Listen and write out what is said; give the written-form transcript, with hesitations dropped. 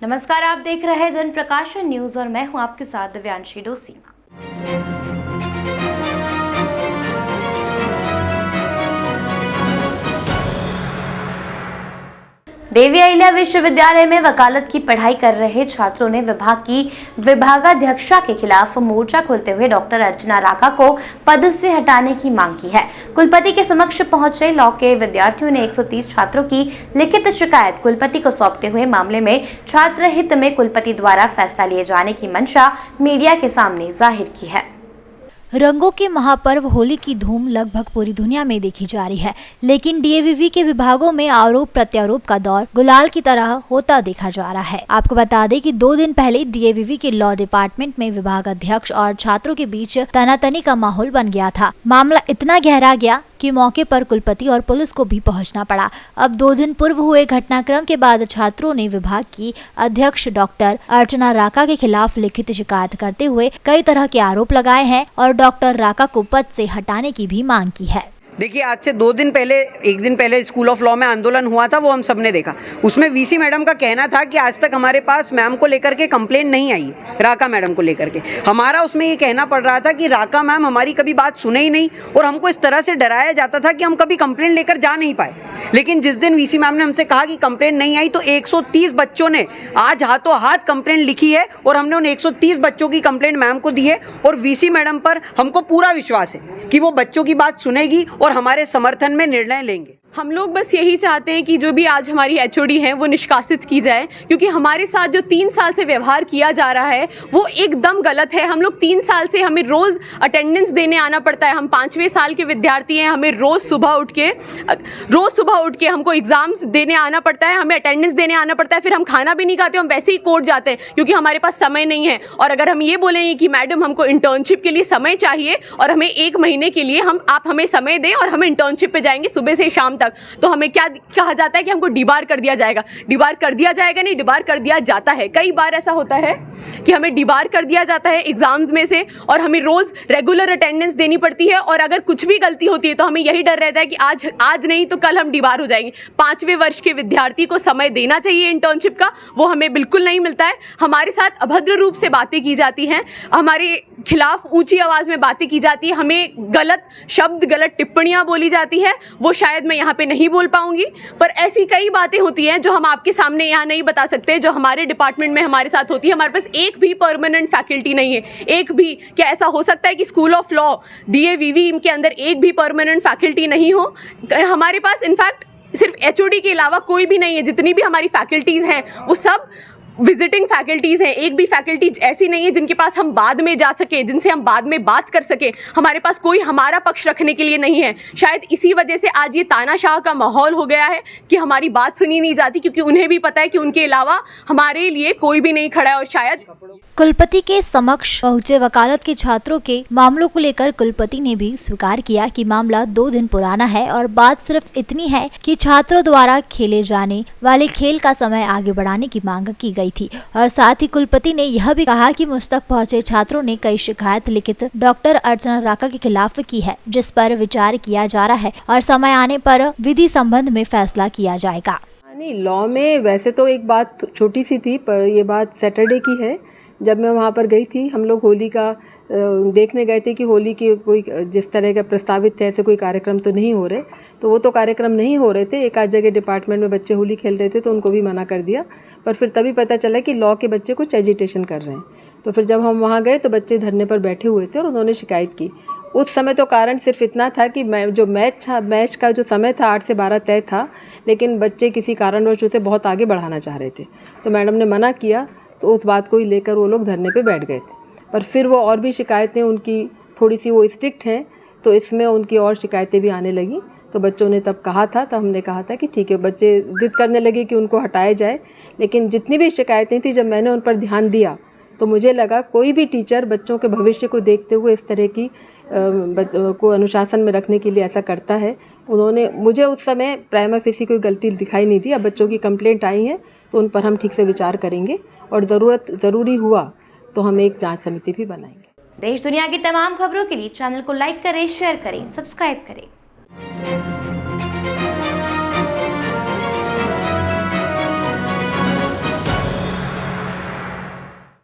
नमस्कार, आप देख रहे हैं जन प्रकाशन न्यूज और मैं हूं आपके साथ दिव्यांशी डोसी। देवी अहिल्या विश्वविद्यालय में वकालत की पढ़ाई कर रहे छात्रों ने विभाग की विभागाध्यक्षा के खिलाफ मोर्चा खोलते हुए डॉक्टर अर्चना राका को पद से हटाने की मांग की है। कुलपति के समक्ष पहुंचे लॉ के विद्यार्थियों ने 130 छात्रों की लिखित शिकायत कुलपति को सौंपते हुए मामले में छात्र हित में कुलपति द्वारा फैसला लिए जाने की मंशा मीडिया के सामने जाहिर की है। रंगों के महापर्व होली की धूम लगभग पूरी दुनिया में देखी जा रही है, लेकिन डीएवीवी के विभागों में आरोप प्रत्यारोप का दौर गुलाल की तरह होता देखा जा रहा है। आपको बता दें कि 2 दिन पहले डीएवीवी के लॉ डिपार्टमेंट में विभाग अध्यक्ष और छात्रों के बीच तनातनी का माहौल बन गया था। मामला इतना गहरा गया कि मौके पर कुलपति और पुलिस को भी पहुंचना पड़ा। अब 2 दिन पूर्व हुए घटनाक्रम के बाद छात्रों ने विभाग की अध्यक्ष डॉक्टर अर्चना राका के खिलाफ लिखित शिकायत करते हुए कई तरह के आरोप लगाए हैं और डॉक्टर राका को पद से हटाने की भी मांग की है। देखिए, आज से 2 दिन पहले, 1 दिन पहले स्कूल ऑफ लॉ में आंदोलन हुआ था, वो हम सब ने देखा। उसमें वीसी मैडम का कहना था कि आज तक हमारे पास मैम को लेकर के कंप्लेंट नहीं आई, राका मैडम को लेकर के। हमारा उसमें ये कहना पड़ रहा था कि राका मैम हमारी कभी बात सुने ही नहीं और हमको इस तरह से डराया जाता था कि हम कभी कंप्लेंट लेकर जा नहीं पाए। लेकिन जिस दिन वीसी मैम ने हमसे कहा कि कंप्लेंट नहीं आई तो 130 बच्चों ने आज हाथों हाथ कंप्लेंट लिखी है और हमने उन 130 बच्चों की कंप्लेंट मैम को दी है और वीसी मैडम पर हमको पूरा विश्वास है कि वो बच्चों की बात सुनेगी और हमारे समर्थन में निर्णय लेंगे। हम लोग बस यही चाहते हैं कि जो भी आज हमारी एचओडी है वो निष्कासित की जाए, क्योंकि हमारे साथ जो 3 साल से व्यवहार किया जा रहा है वो एकदम गलत है। हम लोग 3 साल से हमें रोज़ अटेंडेंस देने आना पड़ता है। हम 5वें साल के विद्यार्थी हैं, हमें रोज़ सुबह उठ के हमको एग्ज़ाम्स देने आना पड़ता है, हमें अटेंडेंस देने आना पड़ता है। फिर हम खाना भी नहीं खाते, हम वैसे ही कोर्ट जाते हैं क्योंकि हमारे पास समय नहीं है। और अगर हम ये बोलेंगे कि मैडम हमको इंटर्नशिप के लिए समय चाहिए और हमें 1 महीने के लिए आप हमें समय दें और हम इंटर्नशिप पे जाएंगे सुबह से शाम तक, तो हमें क्या कहा जाता है कि हमको डिबार कर दिया जाएगा। डिबार कर दिया जाएगा नहीं, डिबार कर दिया जाता है। कई बार ऐसा होता है कि हमें डिबार कर दिया जाता है एग्जाम्स में से और हमें रोज रेगुलर अटेंडेंस देनी पड़ती है और अगर कुछ भी गलती होती है तो हमें यही डर रहता है कि आज नहीं तो कल हम डिबार हो जाएंगे। 5वें वर्ष के विद्यार्थी को समय देना चाहिए इंटर्नशिप का, वो हमें बिल्कुल नहीं मिलता है। हमारे साथ अभद्र रूप से बातें की जाती हैं, हमारे खिलाफ ऊंची आवाज में बातें की जाती है, हमें गलत शब्द, गलत टिप्पणियां बोली जाती है। वो शायद मैं यहाँ पे नहीं बोल पाऊंगी, पर ऐसी कई बातें होती हैं जो हम आपके सामने यहाँ नहीं बता सकते, जो हमारे डिपार्टमेंट में हमारे साथ होती है। हमारे पास एक भी परमानेंट फैकल्टी नहीं है, एक भी। क्या ऐसा हो सकता है कि स्कूल ऑफ लॉ डीएवीवी के अंदर एक भी परमानेंट फैकल्टी नहीं हो? हमारे पास इनफैक्ट सिर्फ एचओडी के अलावा कोई भी नहीं है। जितनी भी हमारी फैकल्टीज हैं वो सब विजिटिंग फैकल्टीज़ हैं। एक भी फैकल्टी ऐसी नहीं है जिनके पास हम बाद में जा सके, जिनसे हम बाद में बात कर सके। हमारे पास कोई हमारा पक्ष रखने के लिए नहीं है। शायद इसी वजह से आज ये तानाशाह का माहौल हो गया है कि हमारी बात सुनी नहीं जाती, क्योंकि उन्हें भी पता है कि उनके अलावा हमारे लिए कोई भी नहीं खड़ा है। और शायद कुलपति के समक्ष पहुंचे वकालत के छात्रों के मामलों को लेकर कुलपति ने भी स्वीकार किया कि मामला 2 दिन पुराना है और बात सिर्फ इतनी है कि छात्रों द्वारा खेले जाने वाले खेल का समय आगे बढ़ाने की मांग की गई थी। और साथ ही कुलपति ने यह भी कहा कि मुझ तक पहुंचे छात्रों ने कई शिकायत लिखित डॉक्टर अर्चना राका के खिलाफ की है, जिस पर विचार किया जा रहा है और समय आने पर विधि संबंध में फैसला किया जाएगा। नहीं, लॉ में वैसे तो एक बात छोटी सी थी, पर ये बात सैटरडे की है। जब मैं वहाँ पर गई थी, हम लोग होली का देखने गए थे कि होली की कोई जिस तरह का प्रस्तावित थे ऐसे कोई कार्यक्रम तो नहीं हो रहे, तो वो तो कार्यक्रम नहीं हो रहे थे। एक आध जगह डिपार्टमेंट में बच्चे होली खेल रहे थे तो उनको भी मना कर दिया, पर फिर तभी पता चला कि लॉ के बच्चे कुछ एजिटेशन कर रहे हैं। तो फिर जब हम वहाँ गए तो बच्चे धरने पर बैठे हुए थे और उन्होंने शिकायत की। उस समय तो कारण सिर्फ इतना था कि जो मैच का जो समय था 8 से 12 तय था, लेकिन बच्चे किसी कारणवश उसे बहुत आगे बढ़ाना चाह रहे थे, तो मैडम ने मना किया। तो उस बात को ही लेकर वो लोग धरने पे बैठ गए थे। पर फिर वो और भी शिकायतें उनकी थोड़ी सी वो स्ट्रिक्ट हैं, तो इसमें उनकी और शिकायतें भी आने लगी। तो बच्चों ने तब कहा था, तब हमने कहा था कि ठीक है, बच्चे जिद करने लगे कि उनको हटाया जाए। लेकिन जितनी भी शिकायतें थी, जब मैंने उन पर ध्यान दिया तो मुझे लगा कोई भी टीचर बच्चों के भविष्य को देखते हुए इस तरह की बच्चों को अनुशासन में रखने के लिए ऐसा करता है। उन्होंने मुझे उस समय प्राइमा फेसी कोई गलती दिखाई नहीं दी। अब बच्चों की कंप्लेंट आई है तो उन पर हम ठीक से विचार करेंगे और ज़रूरी हुआ तो हम एक जांच समिति भी बनाएंगे। देश दुनिया की तमाम खबरों के लिए चैनल को लाइक करें, शेयर करें, सब्सक्राइब करें।